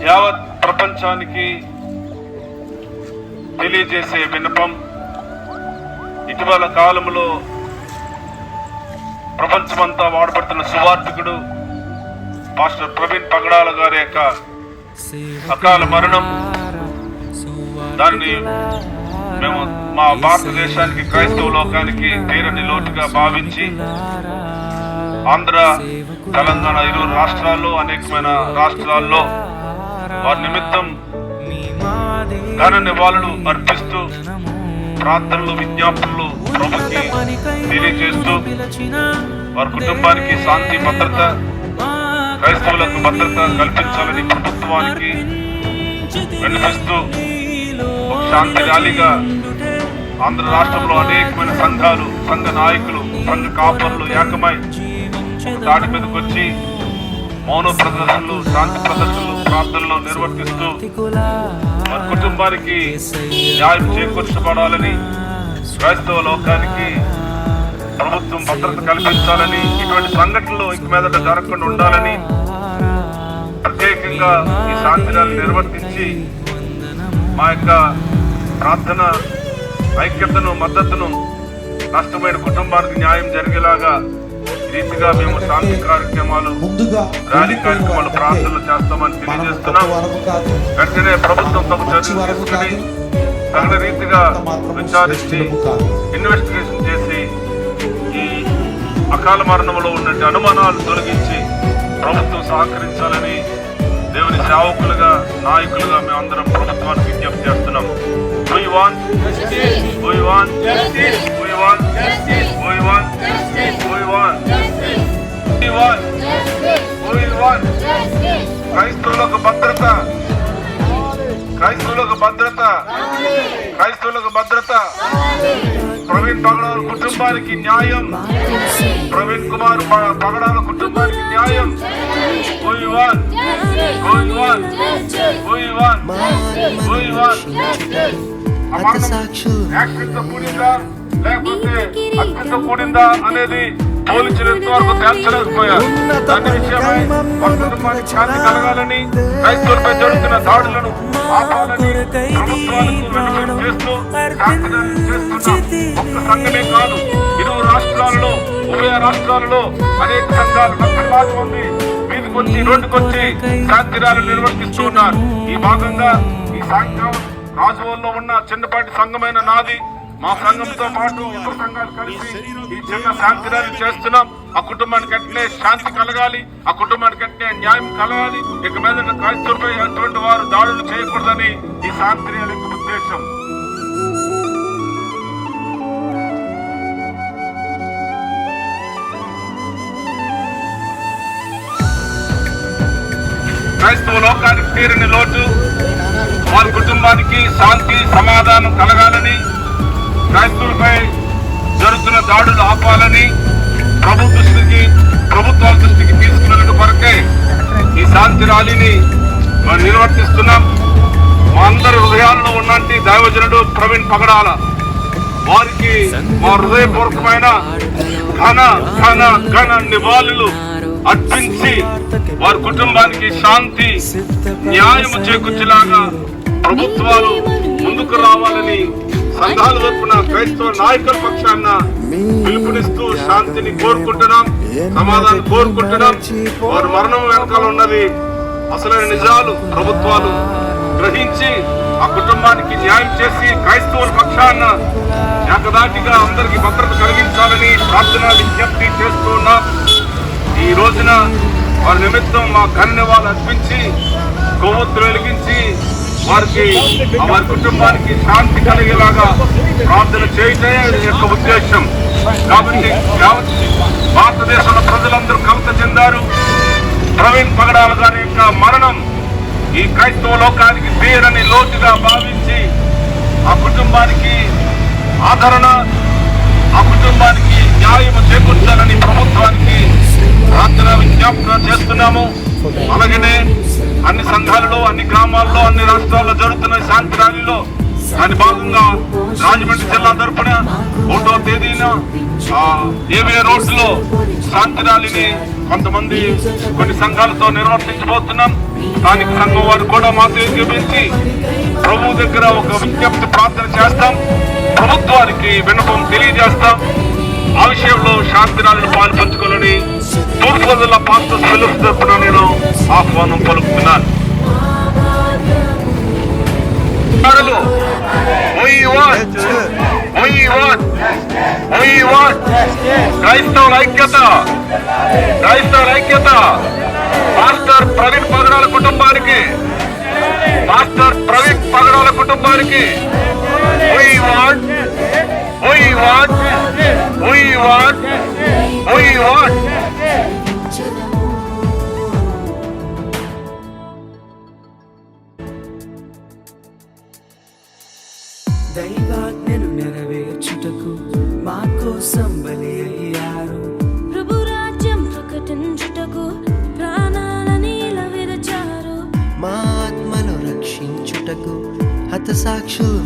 యావత్ ప్రపంచానికి తెలియజేసే విన్నపం. ఇటీవల కాలంలో ప్రపంచమంతా వాడబడుతున్న సువార్థికుడు పాస్టర్ ప్రవీణ్ పగడాల గారి యొక్క అకాల మరణం, దాన్ని మేము మా భారతదేశానికి, క్రైస్తవ లోకానికి తీరని లోటుగా భావించి ఆంధ్ర, తెలంగాణ ఇరు రాష్ట్రాల్లో, అనేకమైన రాష్ట్రాల్లో వారి నిమిత్తం ఘన నివాళులు అర్పిస్తూ ప్రార్థనలు, విజ్ఞాపనలు ప్రభుకి తెలియజేస్తూ వారి కుటుంబానికి శాంతి, భద్రత, క్రైస్తవులకు భద్రత కల్పించాలని ప్రభుత్వానికి విన్నపిస్తూ ఒక శాంతి ర్యాలీగా ఆంధ్ర రాష్ట్రంలో అనేకమైన సంఘాలు, సంఘ నాయకులు, సంఘ కాపరులు ఏకమై దాడి మీదకి వచ్చి మౌన ప్రదర్శనలు, శాంతి ప్రదర్శనలు, ప్రార్థనలు నిర్వర్తిస్తూ వారి కుటుంబానికి న్యాయం చేకూర్చబడాలని, క్రైస్తవ లోకానికి ప్రభుత్వం భద్రత కల్పించాలని, ఇటువంటి సంఘటనలు ఇక మీదట జరగకుండా ఉండాలని ప్రత్యేకంగా ఈ శాంతిని నిర్వర్తించి మా యొక్క ప్రార్థన ఐక్యతను, మద్దతును, నష్టమైన కుటుంబానికి న్యాయం జరిగేలాగా రీతిగా మేము శాంతి కార్యక్రమాలు, ర్యాలీ కార్యక్రమాలు, ప్రార్థనలు చేస్తామని తెలియజేస్తున్నాం. వెంటనే ప్రభుత్వం తమ చర్యలు తీసుకుని తగిన రీతిగా విచారించి ఇన్వెస్టిగేషన్ చేసి ఈ అకాల మరణంలో ఉన్న అనుమానాలు తొలగించి ప్రభుత్వం సహకరించాలని దేవుని సేవకులుగా, నాయకులుగా మేమందరం ప్రభుత్వానికి విజ్ఞప్తి చేస్తున్నాం. We want justice. We want justice. We want justice. We want justice. We want justice. We want justice. We want justice. క్రైస్తవులకు భద్రత, క్రైస్తవులకు భద్రత, క్రైస్తవులకు భద్రత. ప్రవీణ్ పగడాల కుటుంబానికి న్యాయం, ప్రవీణ్ కుమార్ పగడాల కుటుంబానికి న్యాయం. We want, we want, we want, we want. యాక్సిడెంట్తో కూడిందా లేకపోతే అత్యంత కూడిందా అనేది పోలీసులు ఎంతవరకు తేల్చలేకపోయారు. దాని విషయమై వారి కుటుంబానికి శాంతి కలగాలని, క్రైస్తవులపై జరుగుతున్న దాడులను ఆపాలని ప్రభుత్వాలకు విన్నపం చేస్తూ శాంతిని చేస్తున్న ఒక్క సంఘమే కాదు, ఇరు రాష్ట్రాలలో, ఉభయ రాష్ట్రాలలో అనేక సంఘాలు, లక్షలాది మంది మీదకొచ్చి, రోడ్డుకొచ్చి శాంతి ర్యాలీలు నిర్వర్తిస్తూ ఉన్నారు. ఈ భాగంగా ఈ సాయంత్రం రాజువల్లో ఉన్న చిన్నపాటి సంఘమైన నాది, మా సంఘంతో పాటు ఇతర సంఘాలు కలిసి ఈ చిన్న శాంతి ర్యాలీ చేస్తున్నాం. ఆ కుటుంబానికి వెంటనే శాంతి కలగాలి, ఆ కుటుంబానికి వెంటనే న్యాయం కలగాలి. ఇక మీద క్రైస్తవులపై అటువంటి వారు దాడులు చేయకూడదని ఈ శాంతి ర్యాలీ యొక్క ఉద్దేశం. క్రైస్తవ లోకానికి తీరని లోటు, వారి కుటుంబానికి శాంతి, సమాధానం కలగాలని, క్రైస్తవులపై జరుగుతున్న దాడులు ఆపాలని ప్రభుత్వాల దృష్టికి తీసుకున్న కొరకే ఈ శాంతి ర్యాలీని మనం నిర్వర్తిస్తున్నాం. మా అందరి హృదయాల్లో ఉన్నంటి దైవజనుడు ప్రవీణ్ పగడాల వారికి మా హృదయపూర్వకమైన ఘన నివాళులు అర్పించి వారి కుటుంబానికి శాంతి, న్యాయము చేకూర్చేలాగా ప్రభుత్వాలు ముందుకు రావాలని సంఘాల వైపున, క్రైస్తవ నాయకుల పక్షాన పిలుపునిస్తూ శాంతిని కోరుకుంటున్నాం, సమాధానం కోరుకుంటున్నాం. వారి మరణం వెనకాల ఉన్నది అసలైన నిజాలు ప్రభుత్వాలు గ్రహించి ఆ కుటుంబానికి న్యాయం చేసి క్రైస్తవుల పక్షాన ఏకదాటిగా అందరికీ భద్రత కలిగించాలని ప్రార్థన, విజ్ఞప్తి చేస్తూ ఉన్నాం. ఈ రోజున వారి నిమిత్తం మా ధన్యవాదాలు అర్పించి కొవ్వొత్తులు వెలిగించి వారి కుటుంబానికి శాంతి కలిగేలాగా ప్రార్థన చేయటమే యొక్క ఉద్దేశం. కాబట్టి భారతదేశంలో ప్రజలందరూ కలత చెందారు. ప్రవీణ్ పగడాల గారి యొక్క మరణం ఈ క్రైస్తవ లోకానికి తీరని లోటుగా భావించి ఆ కుటుంబానికి ఆదరణ, ఆ కుటుంబానికి న్యాయం చేకూర్చాలని ప్రభుత్వానికి ప్రార్థన, విజ్ఞాపన చేస్తున్నాము. అలాగనే అన్ని సంఘాలలో, అన్ని గ్రామాల్లో, అన్ని రాష్ట్రాల్లో జరుగుతున్న శాంతి ర్యాలీలో దాని భాగంగా రాజమండ్రి జిల్లా తరఫున 1వ తేదీన ఏవే రోడ్లో శాంతి ర్యాలీని కొంతమంది కొన్ని సంఘాలతో నిర్వర్తించబోతున్నాం. స్థానిక సంఘం వారు కూడా మాతో ఏకీభవించి ప్రభు దగ్గర ఒక విజ్ఞప్తి ప్రార్థన చేస్తాం, ప్రభుత్వానికి విన్నపం తెలియజేస్తాం. ఆ విషయంలో శాంతి ర్యాలీని పాల్పంచుకోవాలని తూర్పుగోదావరి పాస్టర్స్ ఫెలోషిప్ తరఫున నేను ఆహ్వానం పలుకుతున్నాను. క్రైస్తవుల ఐక్యత, క్రైస్తవుల ఐక్యత. పాస్టర్ ప్రవీణ్ పగడాల కుటుంబానికి, పాస్టర్ ప్రవీణ్ పగడాల కుటుంబానికి we want దైవాజ్ఞను నెరవేర్చుటకు మా కోసం బలి అయ్యారు. ప్రభు రాజ్యం ప్రకటించుటకు ప్రాణాలని విరచారు. మా ఆత్మను రక్షించుటకు హతసాక్షులు